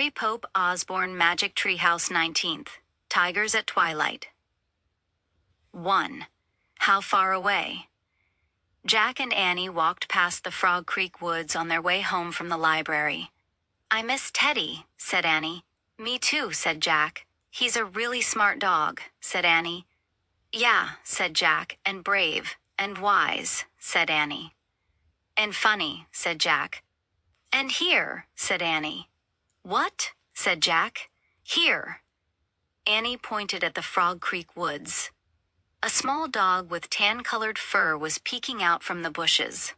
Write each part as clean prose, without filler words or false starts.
Mary Pope Osborne Magic Treehouse 19th. Tigers at Twilight. 1. How far away? Jack and Annie walked past the Frog Creek woods on their way home from the library. I miss Teddy, said Annie. Me too, said Jack. He's a really smart dog, said Annie. Yeah, said Jack, and brave, and wise, said Annie. And funny, said Jack. And here, said Annie. What? Said Jack. Here. Annie pointed at the Frog Creek woods. A small dog with tan-colored fur was peeking out from the bushes.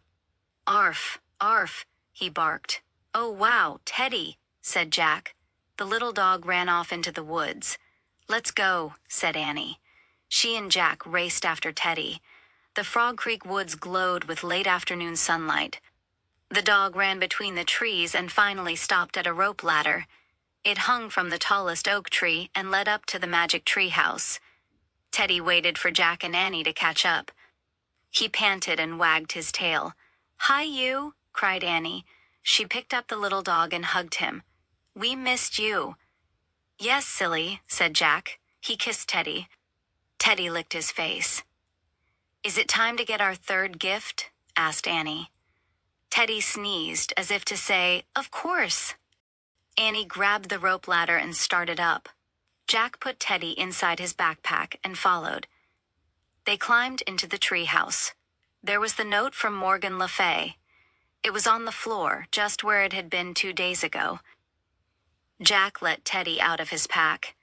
Arf, arf, he barked. Oh, wow, Teddy, said Jack. The little dog ran off into the woods. Let's go, said Annie. She and Jack raced after Teddy. The Frog Creek woods glowed with late afternoon sunlight. The dog ran between the trees and finally stopped at a rope ladder. It hung from the tallest oak tree and led up to the magic tree house. Teddy waited for Jack and Annie to catch up. He panted and wagged his tail. Hi, you, cried Annie. She picked up the little dog and hugged him. We missed you. Yes, silly, said Jack. He kissed Teddy. Teddy licked his face. Is it time to get our third gift? Asked Annie. Teddy sneezed as if to say, Of course. Annie grabbed the rope ladder and started up. Jack put Teddy inside his backpack and followed. They climbed into the treehouse. There was the note from Morgan Le Fay. It was on the floor, just where it had been 2 days ago. Jack let Teddy out of his pack.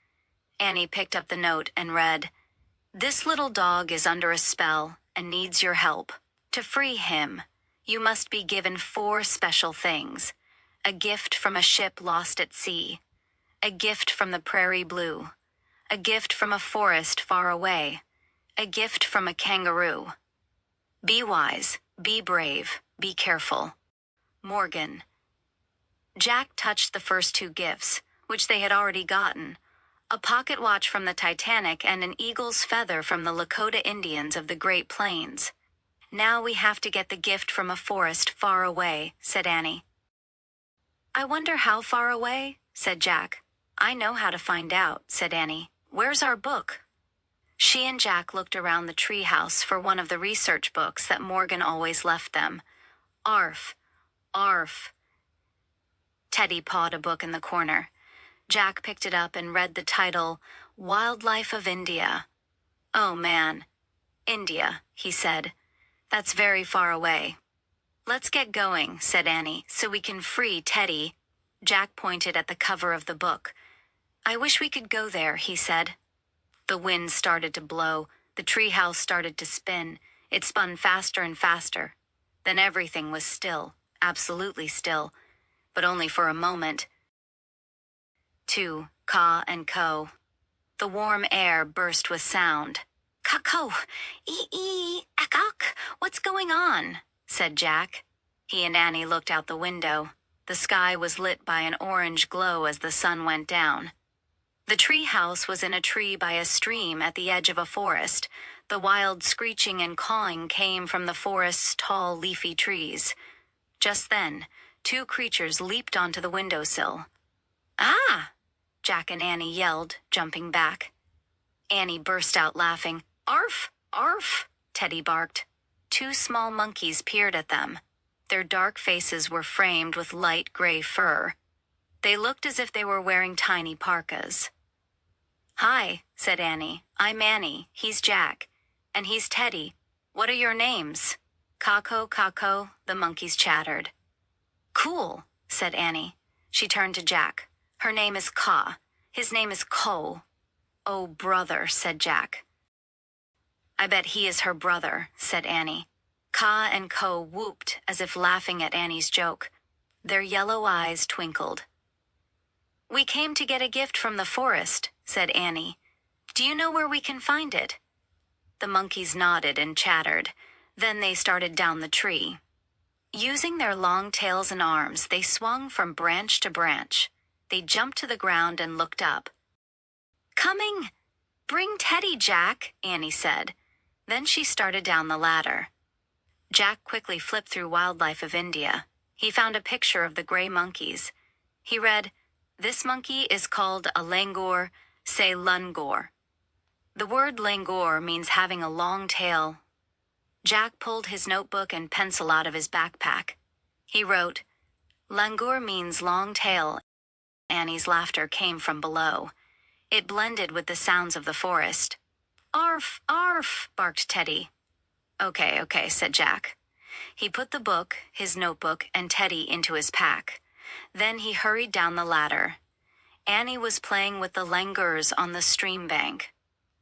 Annie picked up the note and read, This little dog is under a spell and needs your help. To free him, you must be given 4 special things. A gift from a ship lost at sea. A gift from the prairie blue. A gift from a forest far away. A gift from a kangaroo. Be wise, be brave, be careful. Morgan. Jack touched the first 2 gifts, which they had already gotten. A pocket watch from the Titanic and an eagle's feather from the Lakota Indians of the Great Plains. Now we have to get the gift from a forest far away, said Annie. I wonder how far away, said Jack. I know how to find out, said Annie. Where's our book? She and Jack looked around the treehouse for one of the research books that Morgan always left them. Arf, arf. Teddy pawed a book in the corner. Jack picked it up and read the title, Wildlife of India. Oh, man. India, he said. That's very far away. Let's get going, said Annie, so we can free Teddy. Jack pointed at the cover of the book. I wish we could go there, he said. The wind started to blow. The treehouse started to spin. It spun faster and faster. Then everything was still, absolutely still, but only for a moment. 2. Caw and co. The warm air burst with sound. Caw-co, ee-ee, ack-ack, what's going on? Said Jack. He and Annie looked out the window. The sky was lit by an orange glow as the sun went down. The tree house was in a tree by a stream at the edge of a forest. The wild screeching and cawing came from the forest's tall, leafy trees. Just then, 2 creatures leaped onto the windowsill. Ah! Jack and Annie yelled, jumping back. Annie burst out laughing. Arf! Arf! Teddy barked. 2 small monkeys peered at them. Their dark faces were framed with light gray fur. They looked as if they were wearing tiny parkas. Hi, said Annie. I'm Annie. He's Jack. And he's Teddy. What are your names? Caw-co, caw-co, the monkeys chattered. Cool, said Annie. She turned to Jack. Her name is Caw. His name is Co. Oh, brother, said Jack. I bet he is her brother, said Annie. Caw and Co whooped as if laughing at Annie's joke. Their yellow eyes twinkled. We came to get a gift from the forest, said Annie. Do you know where we can find it? The monkeys nodded and chattered. Then they started down the tree. Using their long tails and arms, they swung from branch to branch. They jumped to the ground and looked up. Coming! Bring Teddy, Jack, Annie said. Then she started down the ladder. Jack quickly flipped through Wildlife of India. He found a picture of the gray monkeys. He read, This monkey is called a langur, say lungor. The word langur means having a long tail. Jack pulled his notebook and pencil out of his backpack. He wrote, "Langur means long tail." Annie's laughter came from below. It blended with the sounds of the forest. "Arf, arf," barked Teddy. Okay, said Jack. He put the book, his notebook, and Teddy into his pack. Then he hurried down the ladder. Annie was playing with the langurs on the stream bank.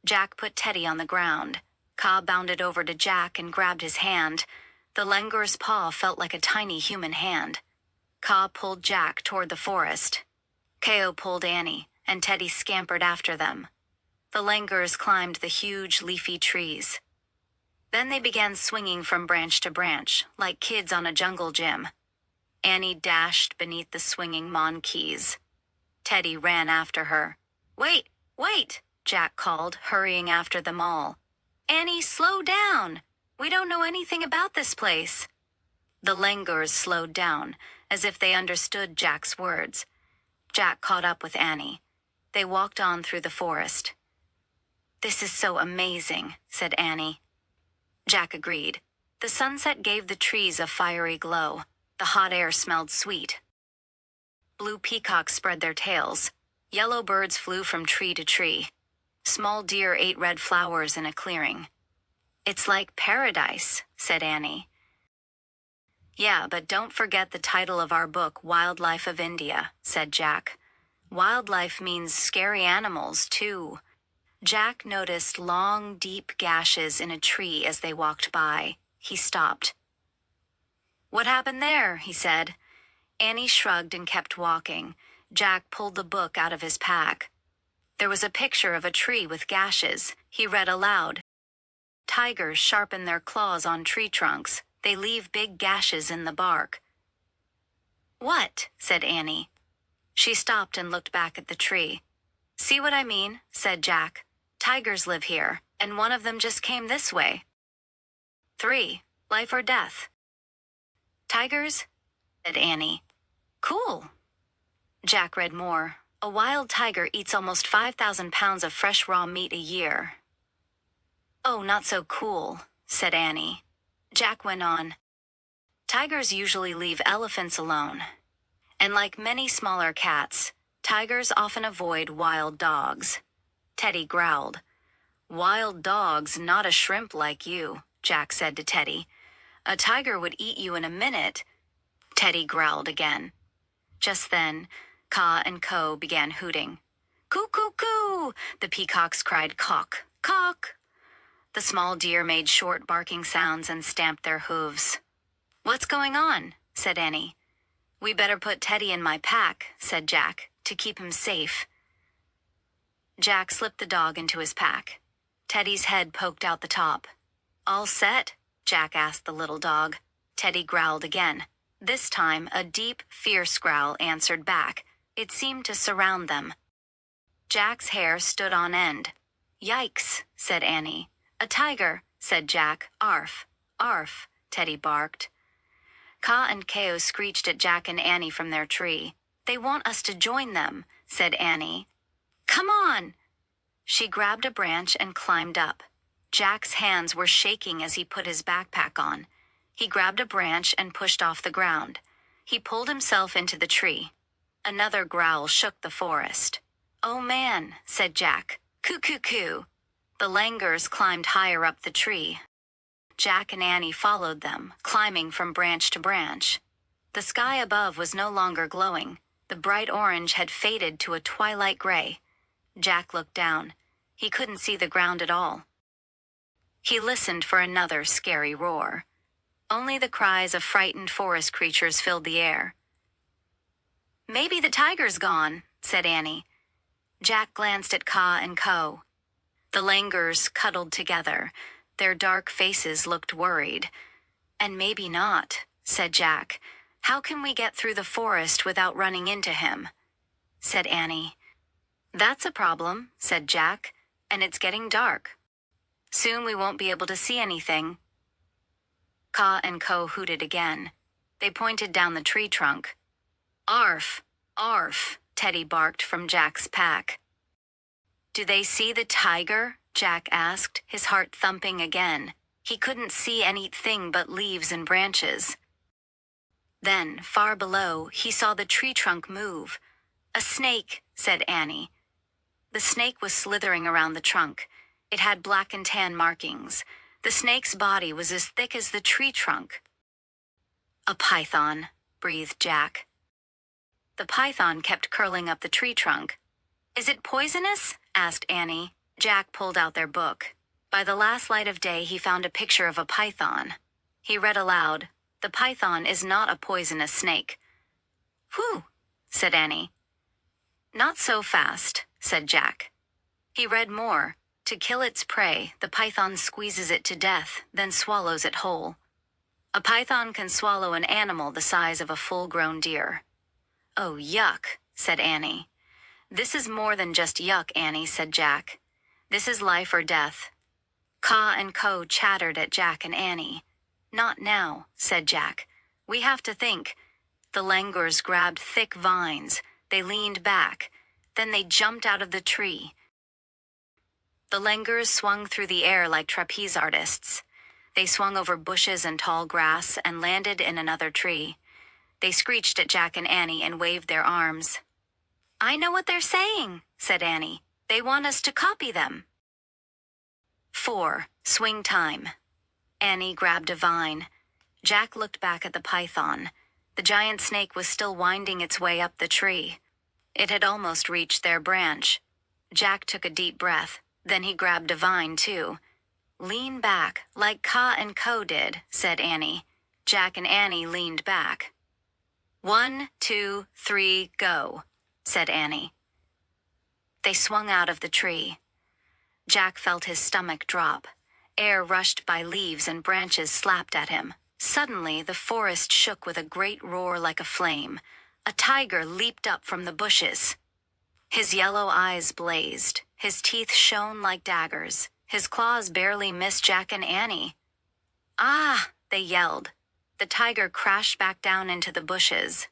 Jack put Teddy on the ground. Ka bounded over to Jack and grabbed his hand. The langur's paw felt like a tiny human hand. Ka pulled Jack toward the forest. Ko pulled Annie, and Teddy scampered after them. The langurs climbed the huge leafy trees. Then they began swinging from branch to branch, like kids on a jungle gym. Annie dashed beneath the swinging monkeys. Teddy ran after her. Wait, Jack called, hurrying after them all. "Annie, slow down! We don't know anything about this place." The langurs slowed down, as if they understood Jack's words. Jack caught up with Annie. They walked on through the forest. "This is so amazing," said Annie. Jack agreed. The sunset gave the trees a fiery glow. The hot air smelled sweet. Blue peacocks spread their tails. Yellow birds flew from tree to tree. Small deer ate red flowers in a clearing. "It's like paradise," said Annie. "Yeah, but don't forget the title of our book, Wildlife of India," said Jack. "Wildlife means scary animals, too." Jack noticed long, deep gashes in a tree as they walked by. He stopped. "What happened there?" he said. Annie shrugged and kept walking. Jack pulled the book out of his pack. There was a picture of a tree with gashes. He read aloud. "Tigers sharpen their claws on tree trunks. They leave big gashes in the bark." "What?" said Annie. She stopped and looked back at the tree. "See what I mean?" said Jack. "Tigers live here, and one of them just came this way." 3. Life or death. "Tigers?" said Annie. "Cool." Jack read more. "A wild tiger eats almost 5,000 pounds of fresh raw meat a year." "Oh, not so cool," said Annie. Jack went on. "Tigers usually leave elephants alone. And like many smaller cats, tigers often avoid wild dogs." Teddy growled. "Wild dogs, not a shrimp like you," Jack said to Teddy. "A tiger would eat you in a minute." Teddy growled again. Just then, Ka and Ko began hooting. "Coo, coo, coo!" The peacocks cried, "Cock, cock!" The small deer made short barking sounds and stamped their hooves. "What's going on?" said Annie. "We better put Teddy in my pack," said Jack, "to keep him safe." Jack slipped the dog into his pack. Teddy's head poked out the top. "All set?" Jack asked the little dog. Teddy growled again. This time, a deep, fierce growl answered back. It seemed to surround them. Jack's hair stood on end. "Yikes," said Annie. "A tiger," said Jack. "Arf, arf," Teddy barked. Ka and Ko screeched at Jack and Annie from their tree. "They want us to join them," said Annie. "Come on!" She grabbed a branch and climbed up. Jack's hands were shaking as he put his backpack on. He grabbed a branch and pushed off the ground. He pulled himself into the tree. Another growl shook the forest. "Oh man," said Jack. "Coo, coo, coo." The langurs climbed higher up the tree. Jack and Annie followed them, climbing from branch to branch. The sky above was no longer glowing. The bright orange had faded to a twilight gray. Jack looked down. He couldn't see the ground at all. He listened for another scary roar. Only the cries of frightened forest creatures filled the air. "Maybe the tiger's gone," said Annie. Jack glanced at Ka and Ko. The langurs cuddled together. Their dark faces looked worried. "And maybe not," said Jack. "How can we get through the forest without running into him?" said Annie. "That's a problem," said Jack. "And it's getting dark. Soon we won't be able to see anything." Ka and Ko hooted again. They pointed down the tree trunk. "Arf, arf," Teddy barked from Jack's pack. Do they see the tiger? Jack asked, his heart thumping again. He couldn't see anything but leaves and branches. Then, far below, he saw the tree trunk move. A snake, said Annie. The snake was slithering around the trunk. It had black and tan markings. The snake's body was as thick as the tree trunk. A python, breathed Jack. The python kept curling up the tree trunk. Is it poisonous? Asked Annie. Jack pulled out their book. By the last light of day, he found a picture of a python. He read aloud, "The python is not a poisonous snake." Whew, said Annie. Not so fast, said Jack. He read more. To kill its prey, the python squeezes it to death, then swallows it whole. A python can swallow an animal the size of a full-grown deer. Oh, yuck, said Annie. This is more than just yuck, Annie, said Jack. This is life or death. Ka and Co chattered at Jack and Annie. Not now, said Jack. We have to think. The langurs grabbed thick vines. They leaned back. Then they jumped out of the tree. The langurs swung through the air like trapeze artists. They swung over bushes and tall grass and landed in another tree. They screeched at Jack and Annie and waved their arms. I know what they're saying, said Annie. They want us to copy them. 4. Swing time. Annie grabbed a vine. Jack looked back at the python. The giant snake was still winding its way up the tree. It had almost reached their branch. Jack took a deep breath. Then he grabbed a vine, too. Lean back, like Ka and Co did, said Annie. Jack and Annie leaned back. 1, 2, 3, go, said Annie. They swung out of the tree. Jack felt his stomach drop. Air rushed by, leaves and branches slapped at him. Suddenly, the forest shook with a great roar like a flame. A tiger leaped up from the bushes. His yellow eyes blazed. His teeth shone like daggers. His claws barely missed Jack and Annie. Ah, they yelled. The tiger crashed back down into the bushes.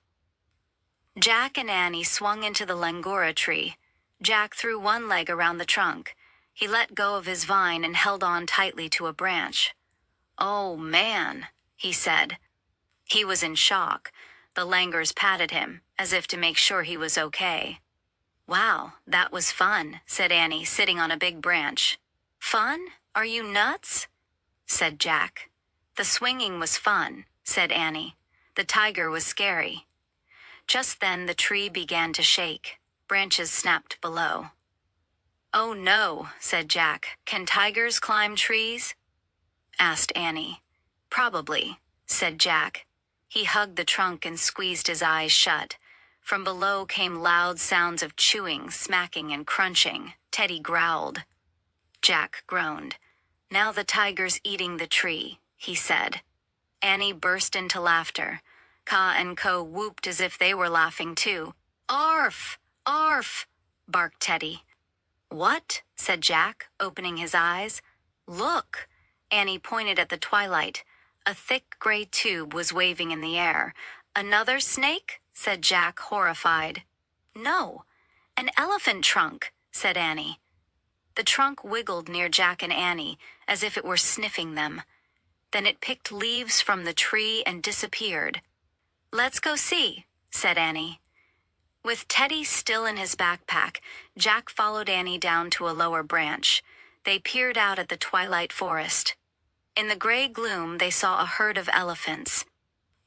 Jack and Annie swung into the langura tree. Jack threw one leg around the trunk. He let go of his vine and held on tightly to a branch. Oh, man, he said. He was in shock. The langurs patted him, as if to make sure he was okay. Wow, that was fun, said Annie, sitting on a big branch. Fun? Are you nuts? Said Jack. The swinging was fun, said Annie. The tiger was scary. Just then the tree began to shake. Branches snapped below. Oh no, said Jack. Can tigers climb trees? Asked Annie. Probably, said Jack. He hugged the trunk and squeezed his eyes shut. From below came loud sounds of chewing, smacking, and crunching. Teddy growled. Jack groaned. Now the tiger's eating the tree, he said. Annie burst into laughter. Ka and Co whooped as if they were laughing too. Arf! Arf! Barked Teddy. What? Said Jack, opening his eyes. Look! Annie pointed at the twilight. A thick gray tube was waving in the air. Another snake? Said Jack, horrified. No, an elephant trunk, said Annie. The trunk wiggled near Jack and Annie, as if it were sniffing them. Then it picked leaves from the tree and disappeared. Let's go see, said Annie. With Teddy still in his backpack, Jack followed Annie down to a lower branch. They peered out at the twilight forest. In the gray gloom, they saw a herd of elephants.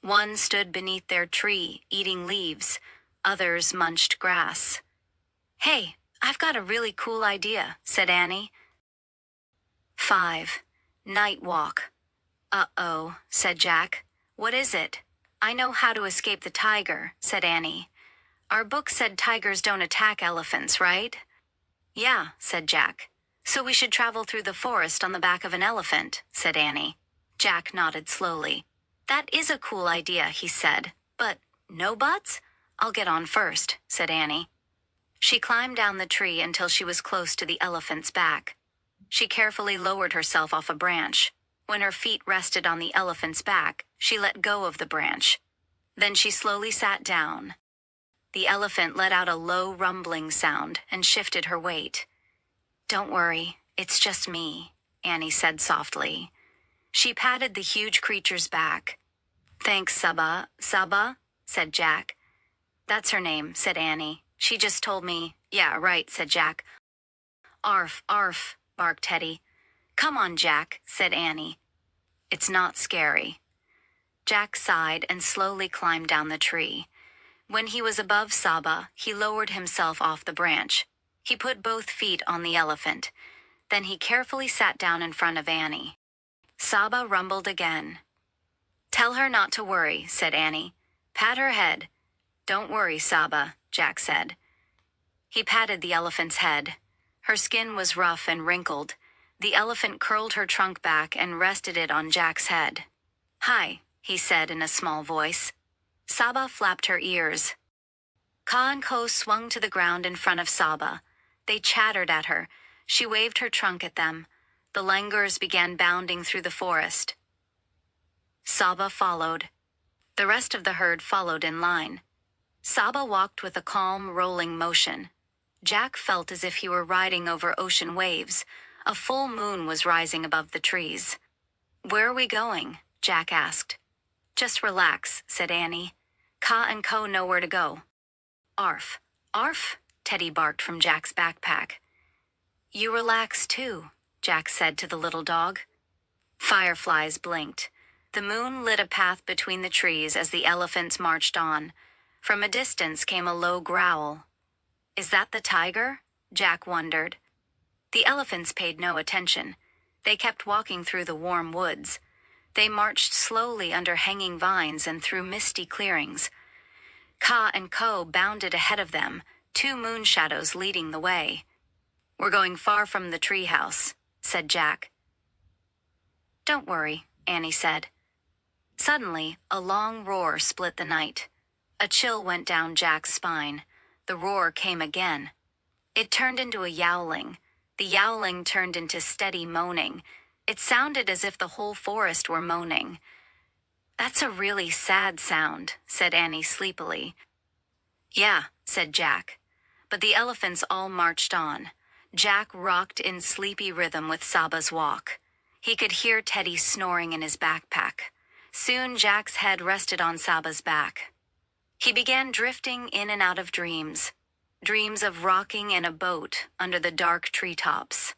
One stood beneath their tree, eating leaves. Others munched grass. Hey, I've got a really cool idea, said Annie. 5. Night walk. Uh-oh, said Jack. What is it? I know how to escape the tiger, said Annie. Our book said tigers don't attack elephants, right? Yeah, said Jack. So we should travel through the forest on the back of an elephant, said Annie. Jack nodded slowly. That is a cool idea, he said. But no buts? I'll get on first, said Annie. She climbed down the tree until she was close to the elephant's back. She carefully lowered herself off a branch. When her feet rested on the elephant's back, she let go of the branch. Then she slowly sat down. The elephant let out a low rumbling sound and shifted her weight. "Don't worry, it's just me," Annie said softly. She patted the huge creature's back. "Thanks, Saba." "Saba?" said Jack. "That's her name," said Annie. "She just told me." "Yeah, right," said Jack. "Arf, arf," barked Teddy. "Come on, Jack," said Annie. "It's not scary." Jack sighed and slowly climbed down the tree. When he was above Saba, he lowered himself off the branch. He put both feet on the elephant. Then he carefully sat down in front of Annie. Saba rumbled again. "Tell her not to worry," said Annie. "Pat her head." "Don't worry, Saba," Jack said. He patted the elephant's head. Her skin was rough and wrinkled. The elephant curled her trunk back and rested it on Jack's head. "Hi," he said in a small voice. Saba flapped her ears. Ka and Ko swung to the ground in front of Saba. They chattered at her. She waved her trunk at them. The langurs began bounding through the forest. Saba followed. The rest of the herd followed in line. Saba walked with a calm, rolling motion. Jack felt as if he were riding over ocean waves. A full moon was rising above the trees. "Where are we going?" Jack asked. "Just relax," said Annie. "Ka and Ko know where to go." "Arf, arf," Teddy barked from Jack's backpack. "You relax too," Jack said to the little dog. Fireflies blinked. The moon lit a path between the trees as the elephants marched on. From a distance came a low growl. "Is that the tiger?" Jack wondered. The elephants paid no attention. They kept walking through the warm woods. They marched slowly under hanging vines and through misty clearings. Ka and Ko bounded ahead of them, two moon shadows leading the way. "We're going far from the treehouse," said Jack. "Don't worry," Annie said. Suddenly, a long roar split the night. A chill went down Jack's spine. The roar came again. It turned into a yowling. The yowling turned into steady moaning. It sounded as if the whole forest were moaning. "That's a really sad sound," said Annie sleepily. "Yeah," said Jack. But the elephants all marched on. Jack rocked in sleepy rhythm with Saba's walk. He could hear Teddy snoring in his backpack. Soon Jack's head rested on Saba's back. He began drifting in and out of dreams. Dreams of rocking in a boat under the dark treetops.